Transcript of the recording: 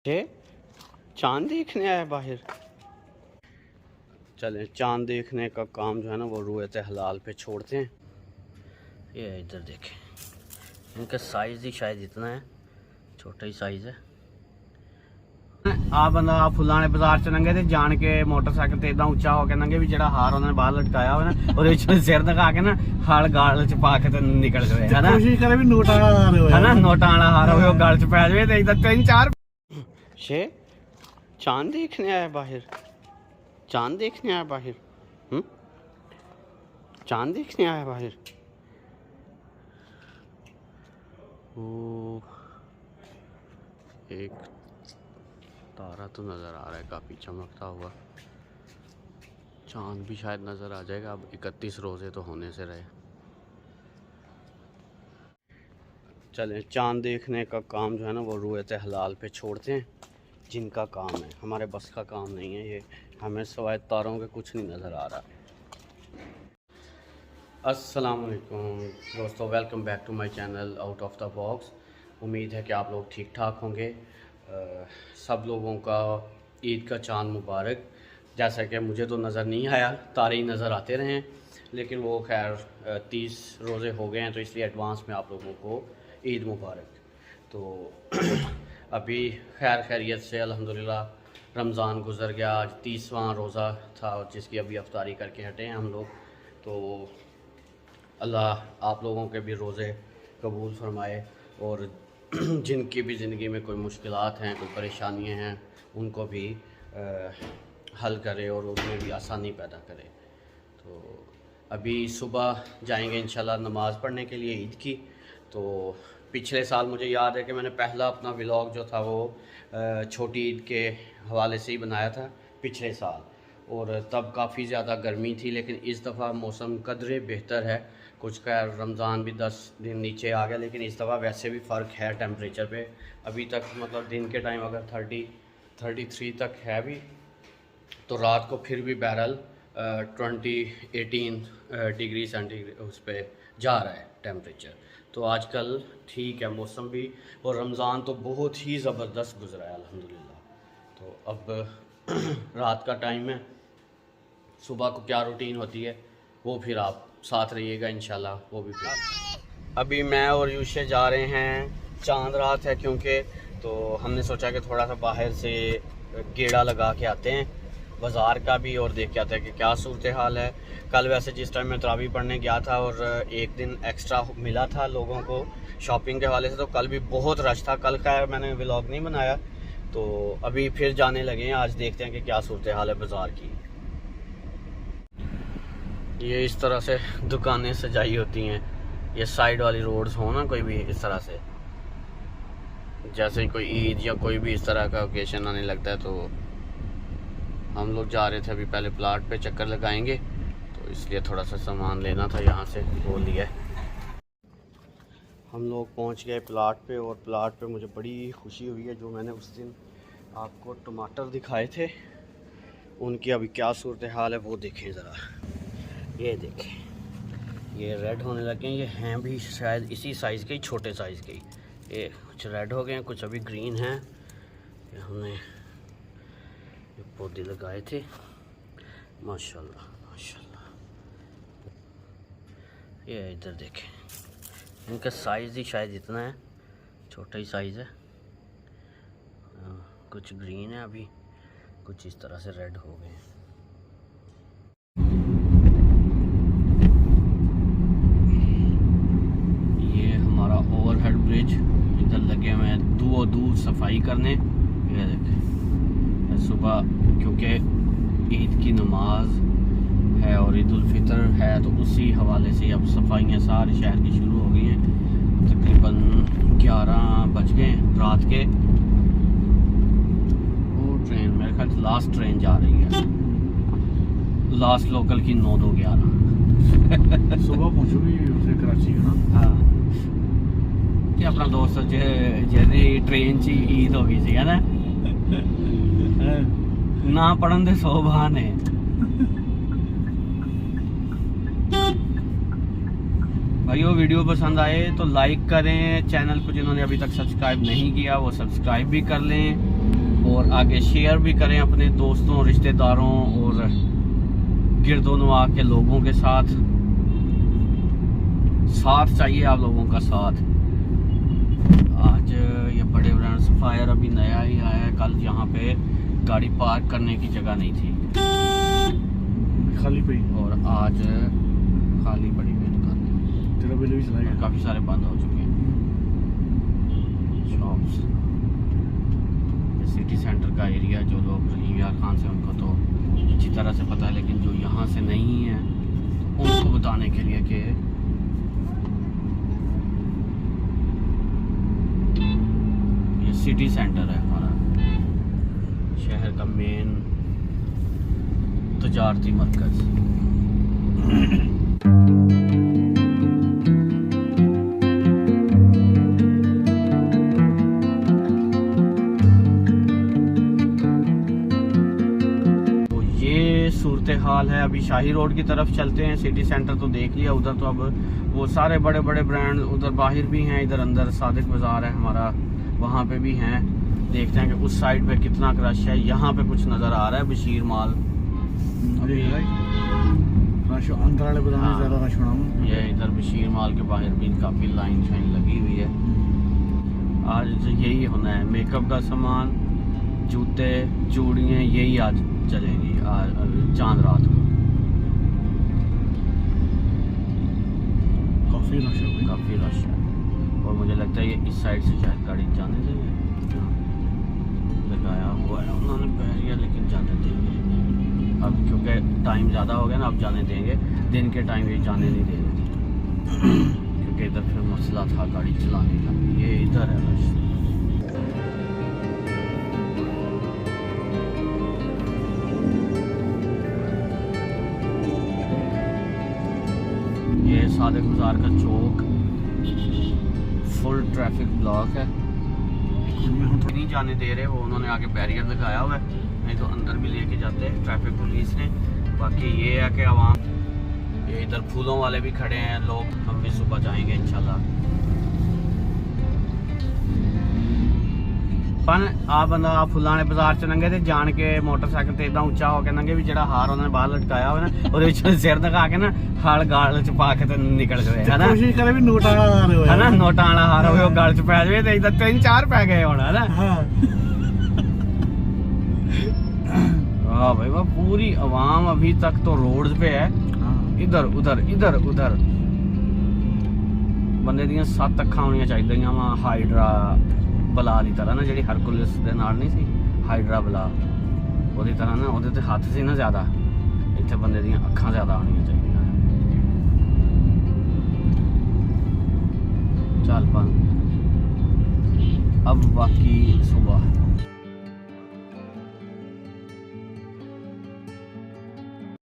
ये चांद देखने आया बाहर। चलें चांद देखने का काम जो है ना वो रुयत हलाल पे छोड़ते हैं। ये इधर देखें, इनका साइज़ ही शायद इतना है, छोटा ही साइज़ है। आ बंदा फुलाने बाजार च लंघे ते जान के मोटरसाइकिल ते इदा उच्चा होके लंघे भी जेड़ा हार उन्होंने बाहर लटकाया हो ना और सिर दिखा के ना हाल गाल च पा के निकल जाए है ना। कोशिश करे भी नोटा वाला हार होवे है ना, नोटा वाला हार होवे गाल च पै जावे ते इदा 3-4 छे चांद देखने आया बाहर। चांद देखने आया बाहर। चांद देखने आया बाहर। वो एक तारा तो नज़र आ रहा है काफ़ी चमकता हुआ। चांद भी शायद नज़र आ जाएगा। अब 31 रोज़े तो होने से रहे। चलें चांद देखने का काम जो है ना वो रुयत हलाल पे छोड़ते हैं, जिनका काम है, हमारे बस का काम नहीं है ये। हमें सवाए तारों के कुछ नहीं नज़र आ रहा। अस्सलाम वालेकुम दोस्तों, welcome back to my channel out of the box. उम्मीद है कि आप लोग ठीक ठाक होंगे। सब लोगों का ईद का चांद मुबारक। जैसा कि मुझे तो नज़र नहीं आया, तारे ही नज़र आते रहे हैं, लेकिन वो खैर 30 रोज़े हो गए हैं तो इसलिए एडवांस में आप लोगों को ईद मुबारक। तो अभी खैर खैरियत से अल्हम्दुलिल्लाह रमज़ान गुज़र गया। आज 30वां रोज़ा था जिसकी अभी अफ्तारी करके हटे हैं हम लोग। तो अल्लाह आप लोगों के भी रोज़े कबूल फरमाए और जिनकी भी ज़िंदगी में कोई मुश्किलात हैं, कोई परेशानियां हैं, उनको भी हल करे और उनमें भी आसानी पैदा करे। तो अभी सुबह जाएंगे इंशाल्लाह नमाज़ पढ़ने के लिए ईद की। तो पिछले साल मुझे याद है कि मैंने पहला अपना व्लॉग जो था वो छोटी ईद के हवाले से ही बनाया था पिछले साल, और तब काफ़ी ज़्यादा गर्मी थी। लेकिन इस दफ़ा मौसम कदरे बेहतर है। कुछ का रमज़ान भी 10 दिन नीचे आ गया, लेकिन इस दफ़ा वैसे भी फ़र्क है टेम्परेचर पे। अभी तक मतलब दिन के टाइम अगर 33 तक है भी, तो रात को फिर भी बहरहाल 18 डिग्री सेंटीग्रेड उस पर जा रहा है टेम्परेचर। तो आजकल ठीक है मौसम भी, और रमज़ान तो बहुत ही ज़बरदस्त गुजरा है अल्हम्दुलिल्लाह। तो अब रात का टाइम है, सुबह को क्या रूटीन होती है वो फिर आप साथ रहिएगा इंशाल्लाह, वो भी फिर। अभी मैं और यूशे जा रहे हैं, चांद रात है क्योंकि, तो हमने सोचा कि थोड़ा सा बाहर से गेड़ा लगा के आते हैं बाज़ार का भी और देख के आते हैं कि क्या सूरत हाल है। कल वैसे जिस टाइम मैं तरावी पढ़ने गया था और एक दिन एक्स्ट्रा मिला था लोगों को शॉपिंग के हवाले से, तो कल भी बहुत रश था। कल खैर मैंने व्लॉग नहीं बनाया, तो अभी फिर जाने लगे हैं। आज देखते हैं कि क्या सूरत हाल है बाज़ार की। ये इस तरह से दुकानें सजाई होती हैं, ये साइड वाली रोड्स हो ना, कोई भी इस तरह से, जैसे कोई ईद या कोई भी इस तरह का ओकेशन आने लगता है। तो हम लोग जा रहे थे अभी, पहले प्लाट पे चक्कर लगाएंगे, तो इसलिए थोड़ा सा सामान लेना था यहाँ से, वो लिया। हम लोग पहुँच गए प्लाट पे, और प्लाट पे मुझे बड़ी खुशी हुई है। जो मैंने उस दिन आपको टमाटर दिखाए थे उनकी अभी क्या सूरत हाल है वो देखें ज़रा। ये देखें, ये रेड होने लगे हैं। ये हैं भी शायद इसी साइज़ के ही, छोटे साइज़ के ही। ये कुछ रेड हो गए हैं, कुछ अभी ग्रीन हैं। ये हमने ये पौधे लगाए थे, माशाल्लाह माशाल्लाह। ये इधर देखें, इनका साइज़ ही शायद इतना है, छोटा ही साइज़ है। कुछ ग्रीन है अभी, कुछ इस तरह से रेड हो गए हैं। ओवरहेड ब्रिज इधर लगे हुए हैं दूर सफाई करने। ये देखें, सुबह क्योंकि ईद की नमाज है और ईद उल फितर है, तो उसी हवाले से अब सफाइयाँ सारे शहर की शुरू हो गई हैं। तकरीबन 11 बज गए रात के। वो ट्रेन मेरे ख्याल से लास्ट ट्रेन जा रही है, लास्ट लोकल की 9-2-11 सुबह पहुँचोगी कराची है ना। हाँ, कि अपना दोस्त जैसे ट्रेन ची ईद हो गई है ना पढ़न दे 100 बहाने। भाई वो वीडियो पसंद आए तो लाइक करें, चैनल को जिन्होंने अभी तक सब्सक्राइब नहीं किया वो सब्सक्राइब भी कर लें। और आगे शेयर भी करें अपने दोस्तों, रिश्तेदारों और गिरदोनवा के लोगों के साथ। साथ चाहिए आप लोगों का साथ। आज ये बड़े ब्रांड सफायर अभी नया ही आया है। कल यहाँ पे गाड़ी पार्क करने की जगह नहीं थी, खाली पई, और आज खाली पड़ी हुई दुकान। तेरा बिल भी चला गया। काफ़ी सारे बंद हो चुके हैं शॉप्स। सिटी सेंटर का एरिया जो लोग रहीम यार खान से, उनको तो अच्छी तरह से पता है, लेकिन जो यहाँ से नहीं है उनको बताने के लिए कि ये सिटी सेंटर है हमारा, शहर का मेन तजारती मरकज़। सूरत हाल है। अभी शाही रोड की तरफ चलते हैं। सिटी सेंटर तो देख लिया, उधर तो अब वो सारे बड़े बड़े ब्रांड उधर बाहर भी हैं, इधर अंदर सादिक बाज़ार है हमारा, वहाँ पे भी हैं। देखते हैं कि उस साइड पे कितना रश है। यहाँ पे कुछ नज़र आ रहा है बशीर माल अभी रश अंदर वाले बाजार में ज़्यादा रश होना। ये इधर बशीर माल के बाहर भी काफ़ी लाइन शाइन लगी हुई है। आज यही होना है, मेकअप का सामान, जूते, चूड़ियाँ, यही आज चलेंगी चांद रात को। काफ़ी रश है, काफ़ी रश है, और मुझे लगता है ये इस साइड से शायद गाड़ी जाने देंगे। लगाया हुआ है उन्होंने बैरियर, लेकिन जाने देंगे अब, क्योंकि टाइम ज़्यादा हो गया ना, अब जाने देंगे। दिन के टाइम ये जाने नहीं देंगे क्योंकि इधर फिर मसला था गाड़ी चलाने का। ये इधर है रश। ये सादिक बाज़ार का चौक फुल ट्रैफिक ब्लॉक है, नहीं जाने दे रहे वो, उन्होंने आगे बैरियर लगाया हुआ है, नहीं तो अंदर भी लेके जाते हैं ट्रैफिक पुलिस ने। बाकी ये है कि आवाम, ये इधर फूलों वाले भी खड़े हैं लोग, हम भी सुबह जाएंगे इंशाल्लाह। पर आ बंदा आ फुलाने बाजार च लंघे ते जान के मोटरसाइकिल ते इदा उच्चा होके लंघे भी जेड़ा हार उन्होंने बाहर लटकाया हुआ ना, और सिर दिखा के ना हाल गाल च पा के ते निकल गए, है ना। कोशिश करे भी नोटा वाला है ना, नोटा वाला हार होवे वो गल च पै जावे ते इधर 3-4 पै गए होना, है ना। हां भाई, वो पूरी आवाम अभी तक तो रोड पे है, इधर उधर इधर उधर। बंदे दियां 7 अखां होनियां चाहिदियां वा, हाइड्रा बला दी तरह ना, ਜਿਹੜੀ ਹਰਕੁਲਸ ਦੇ ਨਾਲ ਨਹੀਂ ਸੀ, ਹਾਈਡਰਾ ਬਲਾ ਉਹਦੀ ਤਰ੍ਹਾਂ ਨਾ, ਉਹਦੇ ਤੇ ਹੱਥ ਸੀ ਨਾ ਜ਼ਿਆਦਾ, ਇੱਥੇ ਬੰਦੇ ਦੀਆਂ ਅੱਖਾਂ ਜ਼ਿਆਦਾ ਹੋਣੀਆਂ ਚਾਹੀਦੀਆਂ। ਚੱਲ ਪਾ अब बाकी सुबह